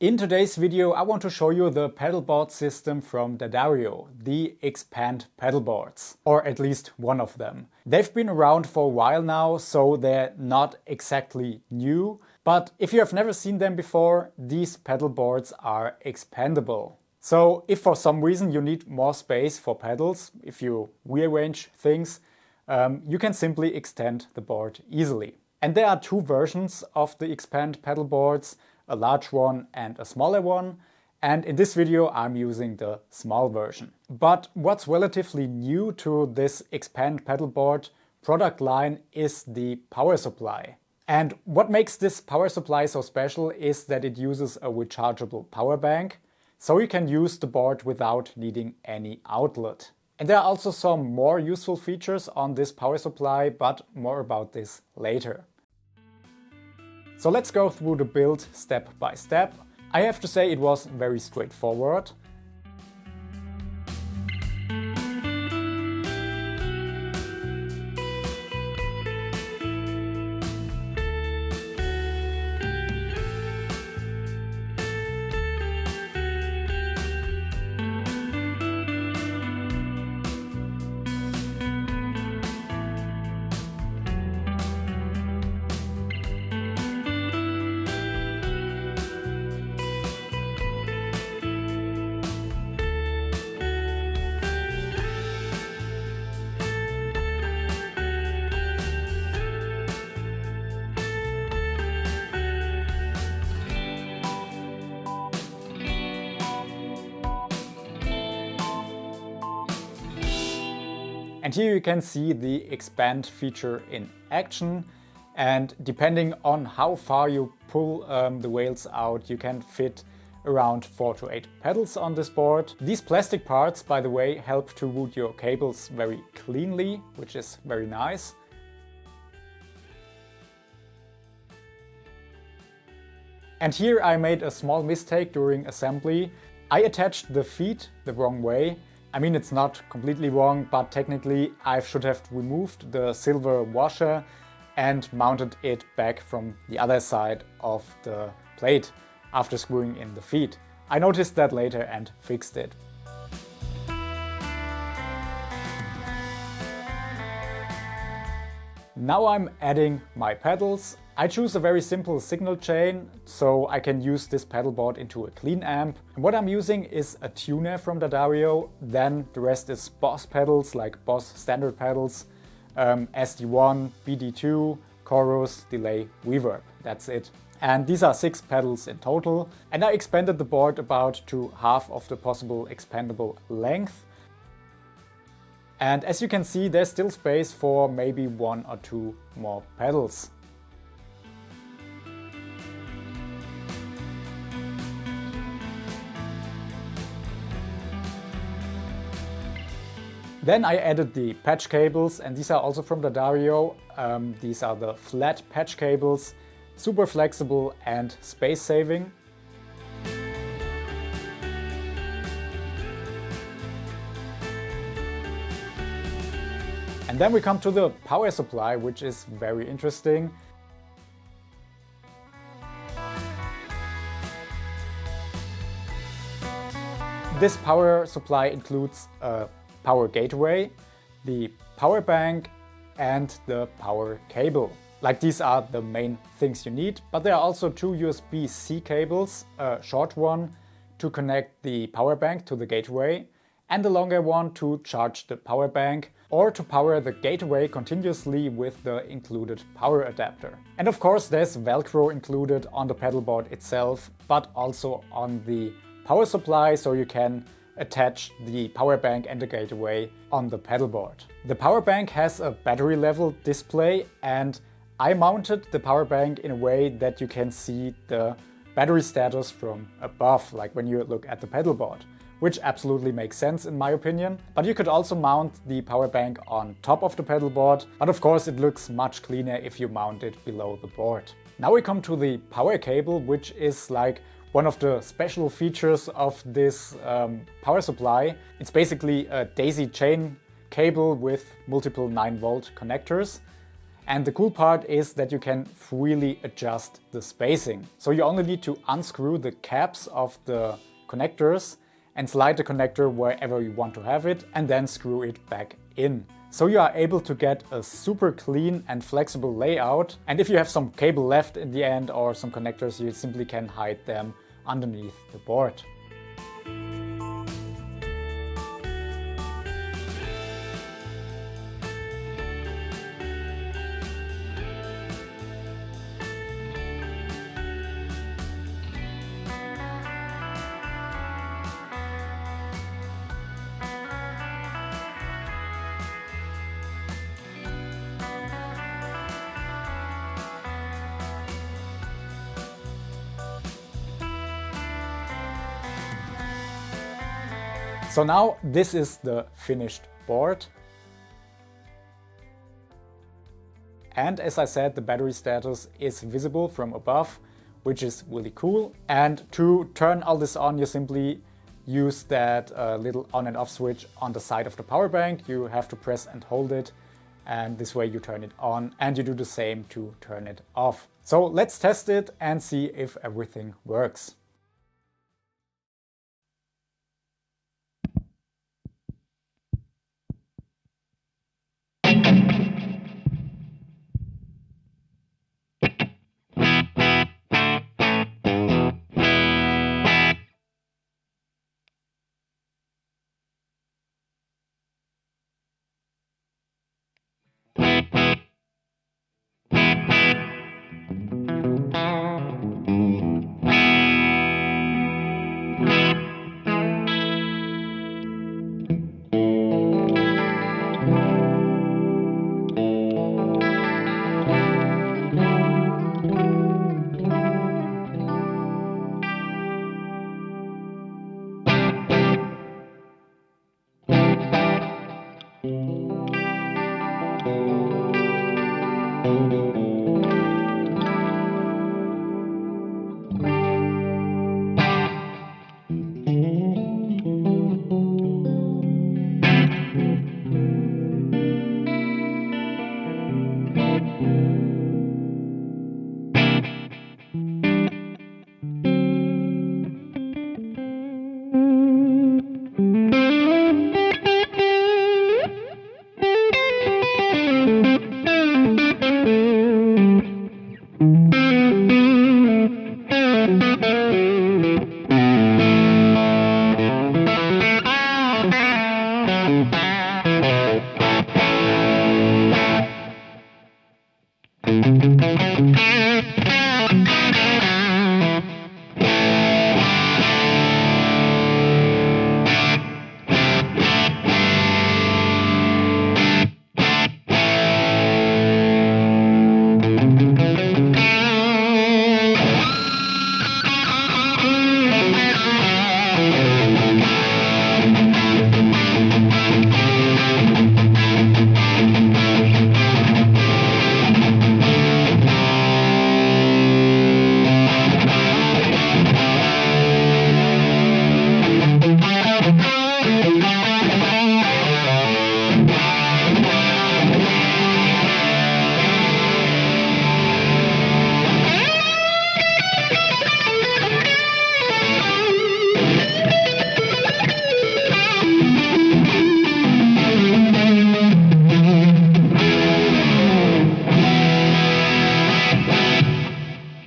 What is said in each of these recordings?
In today's video, I want to show you the pedalboard system from Daddario, the XPND pedalboards, or at least one of them. They've been around for a while now, so they're not exactly new, but if you have never seen them before, these pedalboards are expandable. So if for some reason you need more space for pedals, if you rearrange things, you can simply extend the board easily. And there are two versions of the XPND pedalboards, a large one and a smaller one, and in this video I'm using the small version. But what's relatively new to this XPND pedalboard product line is the power supply. And what makes this power supply so special is that it uses a rechargeable power bank, so you can use the board without needing any outlet. And there are also some more useful features on this power supply, but more about this later. So let's go through the build step by step. I have to say it was very straightforward. And here you can see the expand feature in action, and depending on how far you pull the rails out, you can fit around 4 to 8 pedals on this board. These plastic parts, by the way, help to route your cables very cleanly, which is very nice. And here I made a small mistake during assembly. I attached the feet the wrong way. I mean, it's not completely wrong, but technically I should have removed the silver washer and mounted it back from the other side of the plate after screwing in the feet. I noticed that later and fixed it. Now I'm adding my pedals. I choose a very simple signal chain, so I can use this pedalboard into a clean amp. And what I'm using is a tuner from Daddario, then the rest is Boss pedals, like Boss standard pedals, SD1, BD2, chorus, delay, reverb. That's it. And these are 6 pedals in total. And I expanded the board about to half of the possible expandable length. And as you can see, there's still space for maybe 1 or 2 more pedals. Then I added the patch cables, and these are also from Daddario. These are the flat patch cables, super flexible and space saving. And then we come to the power supply, which is very interesting. This power supply includes a power gateway, the power bank and the power cable. Like, these are the main things you need, but there are also 2 USB-C cables, a short one to connect the power bank to the gateway and a longer one to charge the power bank or to power the gateway continuously with the included power adapter. And of course there's Velcro included on the pedalboard itself, but also on the power supply, so you can attach the power bank and the gateway on the pedalboard. The power bank has a battery level display, and I mounted the power bank in a way that you can see the battery status from above, like when you look at the pedalboard, which absolutely makes sense in my opinion. But you could also mount the power bank on top of the pedalboard, but of course it looks much cleaner if you mount it below the board. Now we come to the power cable, which is like one of the special features of this power supply. It's basically a daisy chain cable with multiple 9-volt connectors. And the cool part is that you can freely adjust the spacing. So you only need to unscrew the caps of the connectors and slide the connector wherever you want to have it and then screw it back in. So you are able to get a super clean and flexible layout, and if you have some cable left in the end or some connectors, you simply can hide them underneath the board. So now this is the finished board. And as I said, the battery status is visible from above, which is really cool. And to turn all this on, you simply use that little on and off switch on the side of the power bank. You have to press and hold it, and this way you turn it on, and you do the same to turn it off. So let's test it and see if everything works.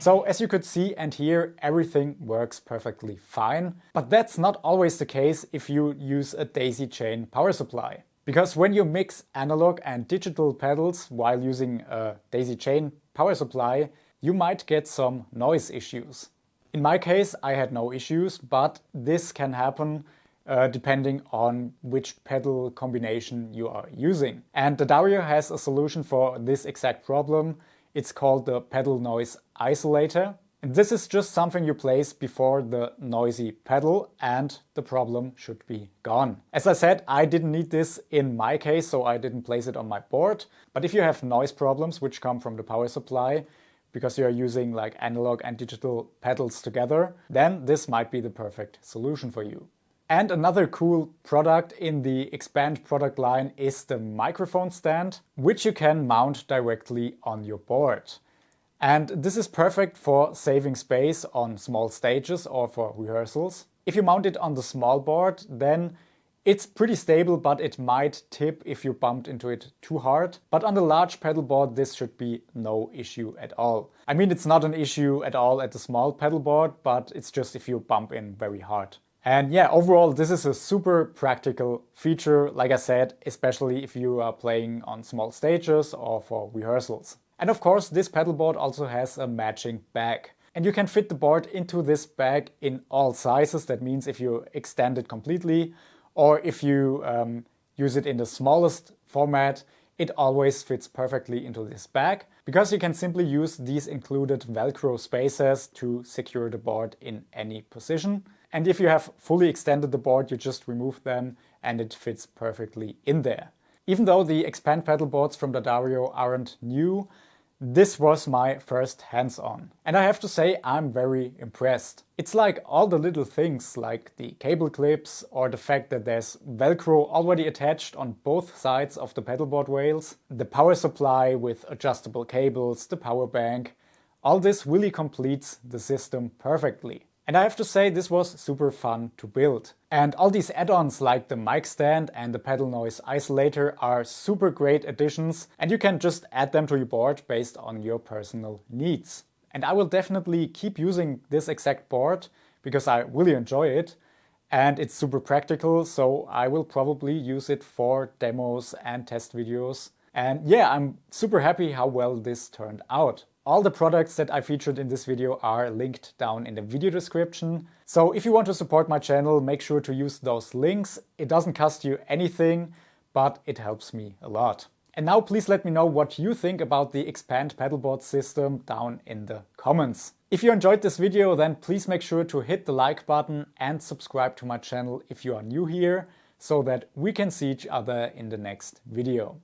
So as you could see and hear, everything works perfectly fine. But that's not always the case if you use a daisy chain power supply. Because when you mix analog and digital pedals while using a daisy chain power supply, you might get some noise issues. In my case, I had no issues, but this can happen depending on which pedal combination you are using. And Daddario has a solution for this exact problem. It's called the pedal noise isolator. And this is just something you place before the noisy pedal and the problem should be gone. As I said, I didn't need this in my case, so I didn't place it on my board. But if you have noise problems which come from the power supply, because you're using like analog and digital pedals together, then this might be the perfect solution for you. And another cool product in the XPND product line is the microphone stand, which you can mount directly on your board. And this is perfect for saving space on small stages or for rehearsals. If you mount it on the small board, then it's pretty stable, but it might tip if you bumped into it too hard. But on the large pedal board, this should be no issue at all. I mean, it's not an issue at all at the small pedal board, but it's just if you bump in very hard. And yeah, overall, this is a super practical feature, like I said, especially if you are playing on small stages or for rehearsals. And of course, this pedalboard also has a matching bag. And you can fit the board into this bag in all sizes. That means if you extend it completely, or if you use it in the smallest format, it always fits perfectly into this bag, because you can simply use these included Velcro spacers to secure the board in any position. And if you have fully extended the board, you just remove them and it fits perfectly in there. Even though the XPND pedal boards from Daddario aren't new, this was my first hands-on. And I have to say, I'm very impressed. It's like all the little things, like the cable clips or the fact that there's Velcro already attached on both sides of the pedalboard rails, the power supply with adjustable cables, the power bank. All this really completes the system perfectly. And I have to say, this was super fun to build. And all these add-ons like the mic stand and the pedal noise isolator are super great additions, and you can just add them to your board based on your personal needs. And I will definitely keep using this exact board because I really enjoy it and it's super practical, so I will probably use it for demos and test videos. And yeah, I'm super happy how well this turned out. All the products that I featured in this video are linked down in the video description. So if you want to support my channel, make sure to use those links. It doesn't cost you anything, but it helps me a lot. And now please let me know what you think about the XPND pedalboard system down in the comments. If you enjoyed this video, then please make sure to hit the like button and subscribe to my channel if you are new here, so that we can see each other in the next video.